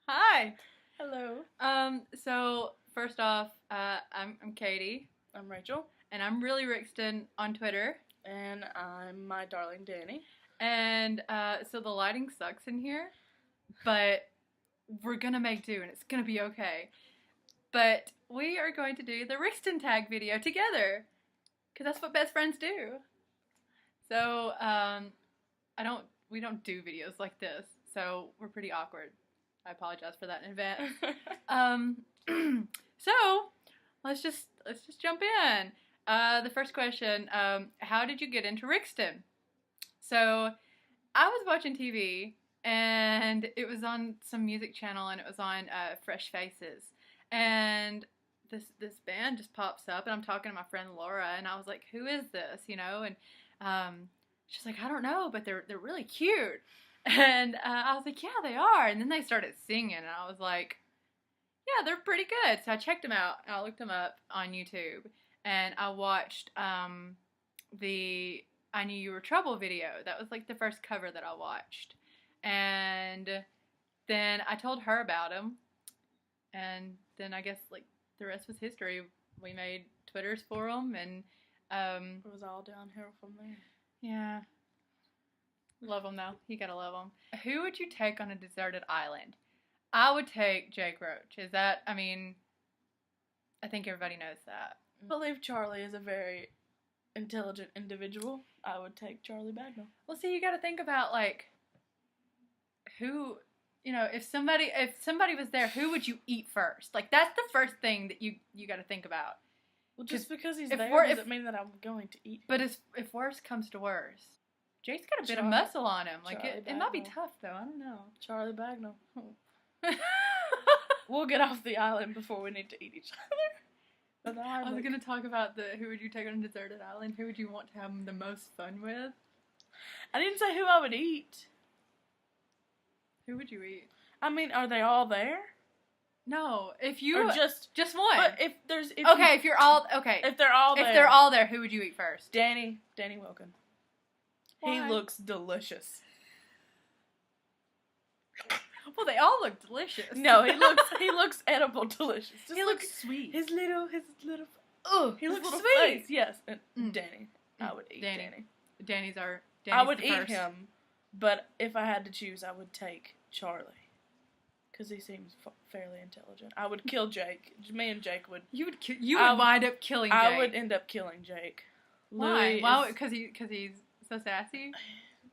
Hi. Hello. So first off, I'm Katie. I'm Rachel. And I'm really Rixton on Twitter. And I'm my darling Danny. And so the lighting sucks in here, but we're gonna make do and it's gonna be okay. But we are going to do the RIXTON tag video together, because that's what best friends do. So we don't do videos like this, so we're pretty awkward. I apologize for that in advance. So let's just jump in. The first question: how did you get into RIXTON? So I was watching TV, and it was on some music channel, and it was on Fresh Faces, and this band just pops up, and I'm talking to my friend Laura, and I was like, "Who is this?" You know, and she's like, "I don't know, but they're really cute." And I was like, "Yeah, they are." And then they started singing, and I was like, "Yeah, they're pretty good." So I checked them out, and I looked them up on YouTube, and I watched the I Knew You Were Trouble video. That was like the first cover that I watched. And then I told her about them, and then I guess like the rest was history. We made Twitters for them, and it was all downhill from there. Yeah. Love them though. You gotta love them. Who would you take on a deserted island? I would take Jake Roach. Is that, I think everybody knows that. I believe Charlie is a very intelligent individual. I would take Charlie Bagnall. Well, see, you gotta think about, like, who, you know, if somebody was there, who would you eat first? Like, that's the first thing that you gotta think about. Well, just because he's there doesn't mean that I'm going to eat him. But if worse comes to worse, Jake's got a bit of muscle on him. Like, it might be tough, though. I don't know. Charlie Bagnall. We'll get off the island before we need to eat each other. I was going to talk about who would you take on a deserted island? Who would you want to have the most fun with? I didn't say who I would eat. Who would you eat? I mean, are they all there? No, if you... Or just one. But if they're all there, who would you eat first? Danny Wilkin. Why? He looks delicious. Well, they all look delicious. No, he looks edible delicious. He looks sweet. His little he looks little sweet. Face, yes. Danny. I would eat Danny. Danny's I would eat him, but if I had to choose, I would take Charlie. Because he seems fairly intelligent. I would kill Jake. Me and Jake would... You would wind up killing Jake. I would end up killing Jake. Why? Why? Because he's so sassy?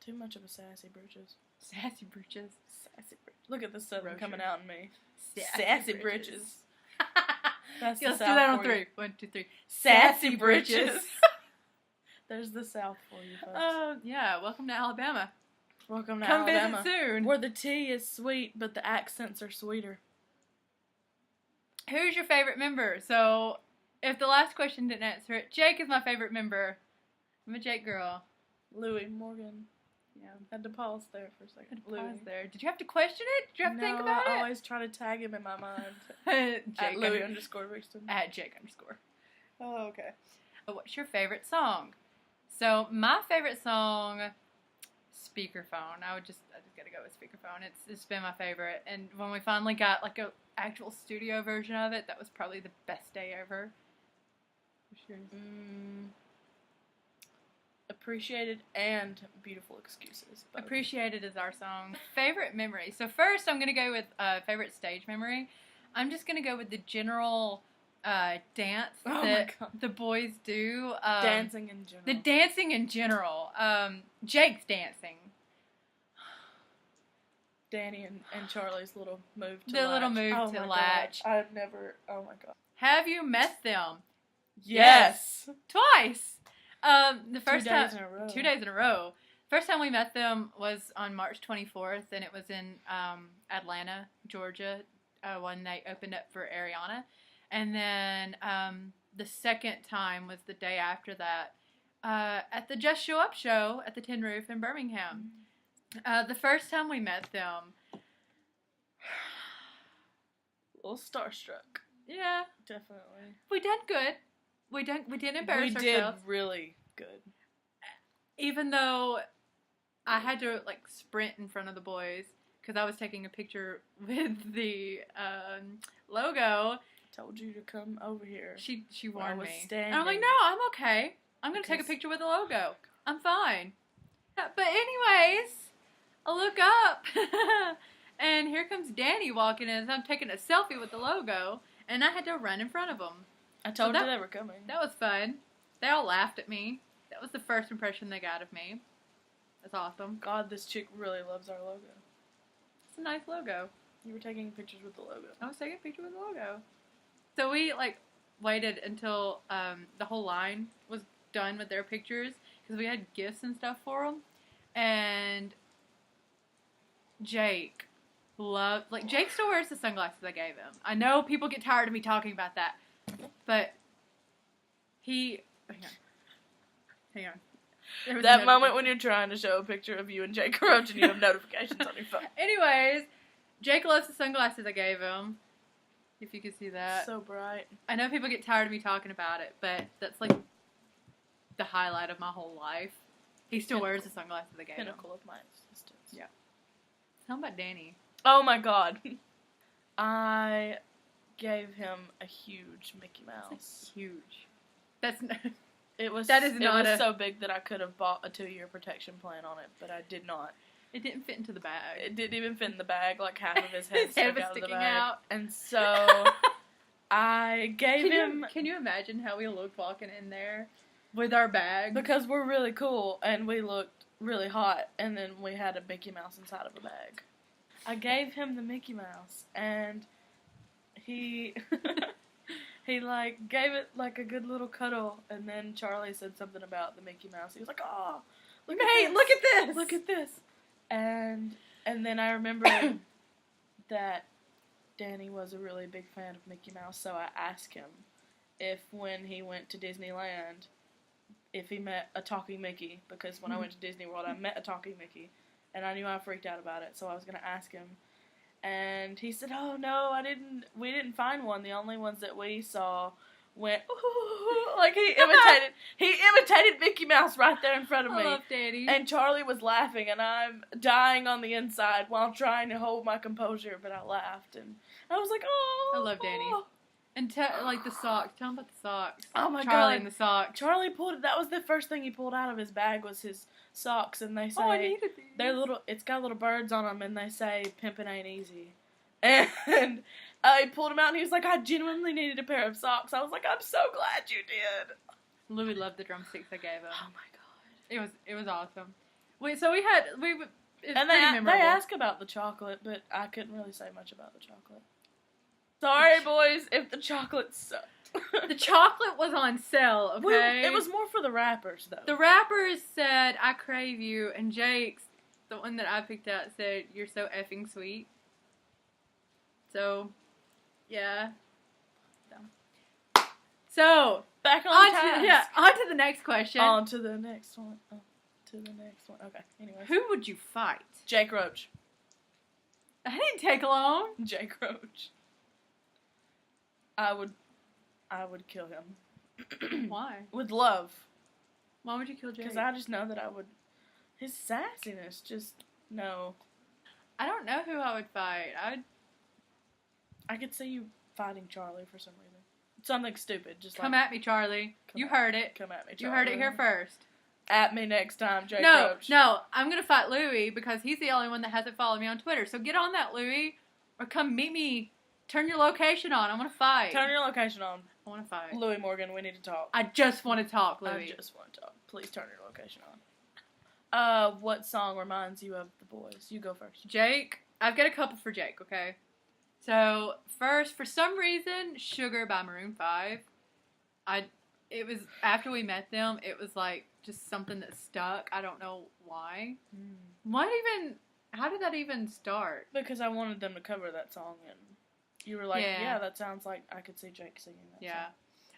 Too much of a sassy britches. Sassy britches. Look at the southern coming out in me. Sassy britches. Let's do that on 3. 1, 2, 3. Sassy britches. There's the South for you folks. Oh, yeah. Welcome to Alabama. Welcome to Come Alabama. visit soon. Where the tea is sweet, but the accents are sweeter. Who's your favorite member? So, if the last question didn't answer it, Jake is my favorite member. I'm a Jake girl. Louis Morgan. Yeah. Had to pause there for a second. Pause there. Did you have to question it? Did you have to think about it? I always try to tag him in my mind. At Louis_Rixton. At Jake_. Oh, okay. What's your favorite song? So, my favorite song, Speakerphone. I just gotta go with Speakerphone. It's been my favorite. And when we finally got like a actual studio version of it, that was probably the best day ever. For sure. Appreciated and Beautiful Excuses. Both. Appreciated is our song. Favorite memory. So first I'm going to go with favorite stage memory. I'm just going to go with the general dance that the boys do. Dancing in general. The dancing in general. Jake's dancing. Danny and Charlie's little move to latch. The little move to latch. I've never, oh my god. Have you met them? Yes. Twice. The first 2 days in a row. 2 days in a row. First time we met them was on March 24th, and it was in Atlanta, Georgia, when they opened up for Ariana. And then the second time was the day after that at the Just Show Up show at the Tin Roof in Birmingham. The first time we met them... A little starstruck. Yeah. Definitely. We done good. We didn't embarrass ourselves. We did really good. Even though I had to, like, sprint in front of the boys because I was taking a picture with the logo. Told you to come over here. She warned me. Standing. And I'm like, no, I'm okay. I'm going to take a picture with the logo. I'm fine. But anyways, I look up, and here comes Danny walking in as I'm taking a selfie with the logo, and I had to run in front of them. I told you they were coming. That was fun. They all laughed at me. That was the first impression they got of me. That's awesome. God, this chick really loves our logo. It's a nice logo. You were taking pictures with the logo. I was taking a picture with the logo. So we, like, waited until the whole line was done with their pictures because we had gifts and stuff for them. And Jake Jake still wears the sunglasses I gave him. I know people get tired of me talking about that, but hang on. That moment when you're trying to show a picture of you and Jake Roach and you have notifications on your phone. Anyways, Jake loves the sunglasses I gave him. If you could see that. So bright. I know people get tired of me talking about it, but that's like the highlight of my whole life. He still wears the sunglasses I gave him. Pinnacle of my existence. Yeah. Tell him about Danny. Oh my God. I gave him a huge Mickey Mouse. That's huge. It was so big that I could have bought a 2-year protection plan on it, but I did not. It didn't fit into the bag. It didn't even fit in the bag, like half of his head His head stuck was out of the sticking bag. out. And so I gave him... Can you imagine how we looked walking in there with our bag? Because we're really cool and we looked really hot, and then we had a Mickey Mouse inside of a bag. I gave him the Mickey Mouse, and he... He, like, gave it, like, a good little cuddle, and then Charlie said something about the Mickey Mouse. He was like, oh, look at this! Look at this! And then I remembered that Danny was a really big fan of Mickey Mouse, so I asked him if when he went to Disneyland, if he met a talking Mickey, because when I went to Disney World, I met a talking Mickey, and I knew I freaked out about it, so I was going to ask him. And he said, oh, no, we didn't find one. The only ones that we saw went, ooh, like he imitated Mickey Mouse right there in front of me. I love Danny. And Charlie was laughing, and I'm dying on the inside while trying to hold my composure, but I laughed, and I was like, oh. I love Danny. And like the socks. Tell him about the socks. Oh my God. Charlie and the socks. Charlie that was the first thing he pulled out of his bag was his socks, and they say, I needed these. It's got little birds on them, and they say, pimpin' ain't easy. And I pulled them out, and he was like, I genuinely needed a pair of socks. I was like, I'm so glad you did. Louis loved the drumsticks I gave him. Oh my God. It was awesome. So and they asked about the chocolate, but I couldn't really say much about the chocolate. Sorry, boys, if the chocolate sucked. The chocolate was on sale, okay? It was more for the rappers, though. The rappers said, I crave you, and Jake's, the one that I picked out, said, you're so effing sweet. So, yeah. So, back on task. On to the next question. On to the next one. Okay, anyway. Who would you fight? Jake Roach. That didn't take long. Jake Roach. I would kill him. Why? With love. Why would you kill Jake? Because I just know that I would... His sassiness, just... No. I don't know who I would fight. I could see you fighting Charlie for some reason. Something stupid. Just Come at me, Charlie. You heard it. Come at me, Charlie. You heard it here first. At me next time, Jake Roach. No, I'm going to fight Louis because he's the only one that hasn't followed me on Twitter. So get on that, Louis. Or come meet me. Turn your location on. I want to fight. Turn your location on. I want to fight. Louis Morgan, we need to talk. I just want to talk, Louis. I just want to talk. Please turn your location on. What song reminds you of the boys? You go first. Jake. I've got a couple for Jake, okay? So, first, for some reason, Sugar by Maroon 5. It was, after we met them, it was like just something that stuck. I don't know why. How did that even start? Because I wanted them to cover that song, and you were like, yeah that sounds like I could see Jake singing that song.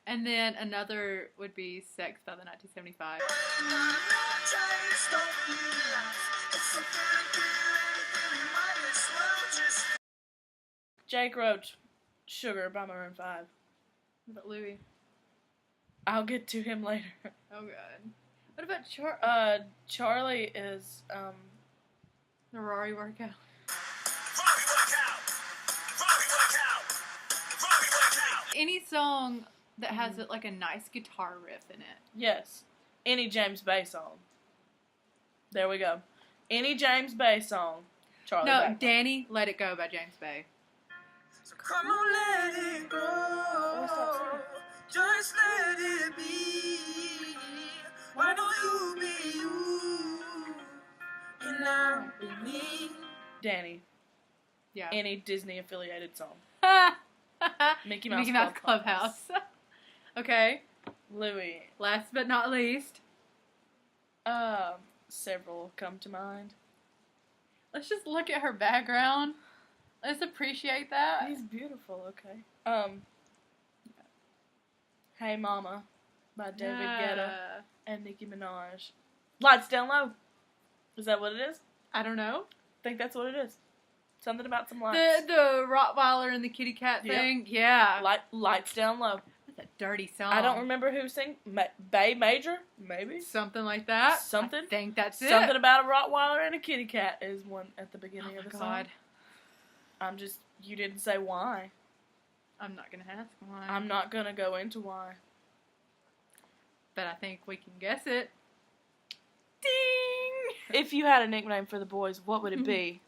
And then another would be Sex by the 1975. Jake Roach. Sugar by Maroon 5. What about Louis? I'll get to him later. Oh god. What about Charlie is, the Rory workout? Any song that has like a nice guitar riff in it. Yes. Any James Bay song. There we go. Any James Bay song. Charlie. No, Backbone. Danny, Let It Go by James Bay. So come on, let it go. Oh, Just let it be. Why don't you be you? And I'll be me. Danny. Yeah. Any Disney affiliated song. Mickey Mouse, Mickey Mouse Clubhouse. Okay. Louis. Last but not least. Several come to mind. Let's just look at her background. Let's appreciate that. He's beautiful, okay. Hey Mama by David Guetta and Nicki Minaj. Lights Down Low. Is that what it is? I don't know. I think that's what it is. Something about some lights. The Rottweiler and the kitty cat Yep. thing. Yeah. Lights Down Low. That's a dirty song. I don't remember who sang. Bay Major? Maybe? Something like that. Something? I think that's it. Something about a Rottweiler and a kitty cat is one at the beginning of the God. song. You didn't say why. I'm not gonna ask why. I'm not gonna go into why. But I think we can guess it. Ding! If you had a nickname for the boys, what would it be?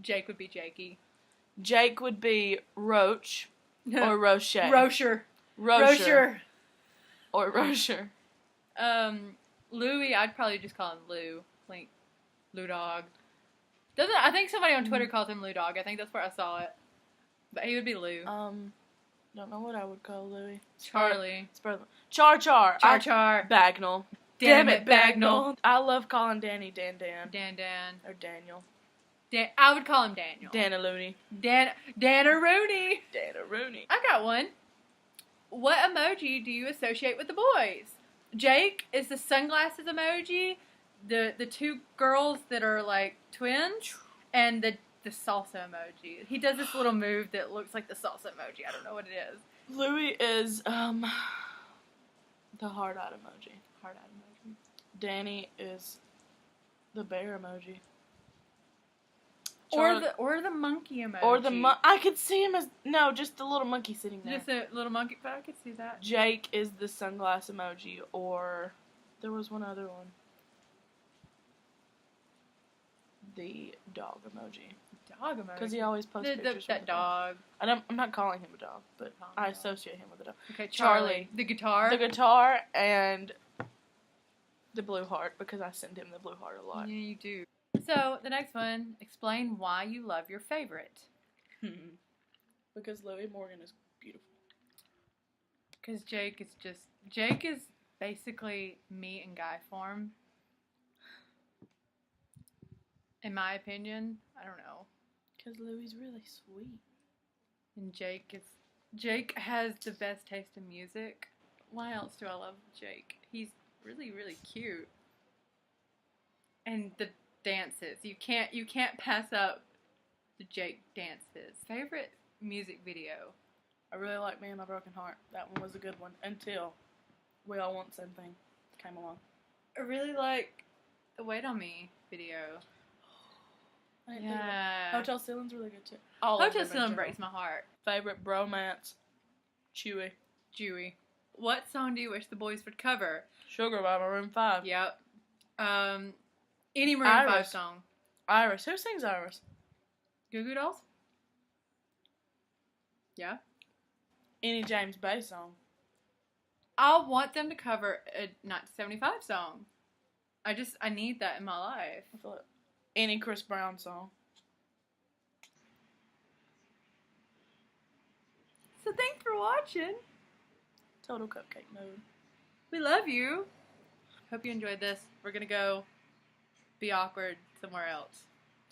Jake would be Jakey. Jake would be Roach or Roche. Rocher. Rocher. Or Rocher. Louis, I'd probably just call him Lou. Like, Lou Dog. I think somebody on Twitter calls him Lou Dog. I think that's where I saw it. But he would be Lou. Don't know what I would call Louis. Charlie. Char Char. Char Char. Bagnall. Damn it, Bagnall. I love calling Danny Dan. Dan. Or Daniel. I would call him Daniel. Dana Looney. Dana Rooney. Dana Rooney. I got one. What emoji do you associate with the boys? Jake is the sunglasses emoji. The two girls that are like twins, and the salsa emoji. He does this little move that looks like the salsa emoji. I don't know what it is. Louis is the heart-eyed emoji. Heart-eyed emoji. Danny is the bear emoji. Or the monkey emoji. Or the I could see him as just the little monkey sitting there. Just a little monkey, but I could see that. Jake is the sunglass emoji, or there was one other one. The dog emoji. Dog emoji. Because he always posts pictures. That dog. I'm not calling him a dog, but I associate him with a dog. Okay, Charlie. The guitar. The guitar and the blue heart, because I send him the blue heart a lot. Yeah, you do. So, the next one, explain why you love your favorite. Because Louis Morgan is beautiful. Because Jake is basically me in guy form. In my opinion, I don't know. Because Louis is really sweet. And Jake has the best taste in music. Why else do I love Jake? He's really, really cute. And the dances. You can't pass up the Jake dances. Favorite music video? I really like Me and My Broken Heart. That one was a good one. Until We All Want Something came along. I really like the Wait on Me video. Yeah. Hotel Ceiling's really good too. Hotel Ceiling breaks my heart. Favorite bromance? Chewy. What song do you wish the boys would cover? Sugar by Maroon 5. Yep. Any Maroon 5 song. Iris. Who sings Iris? Goo Goo Dolls? Yeah. Any James Bay song. I want them to cover a 1975 song. I need that in my life. I feel like any Chris Brown song. So thanks for watching. Total cupcake mode. We love you. Hope you enjoyed this. We're gonna go be awkward somewhere else.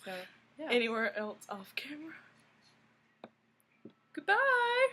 So, yeah. Anywhere else off camera. Goodbye.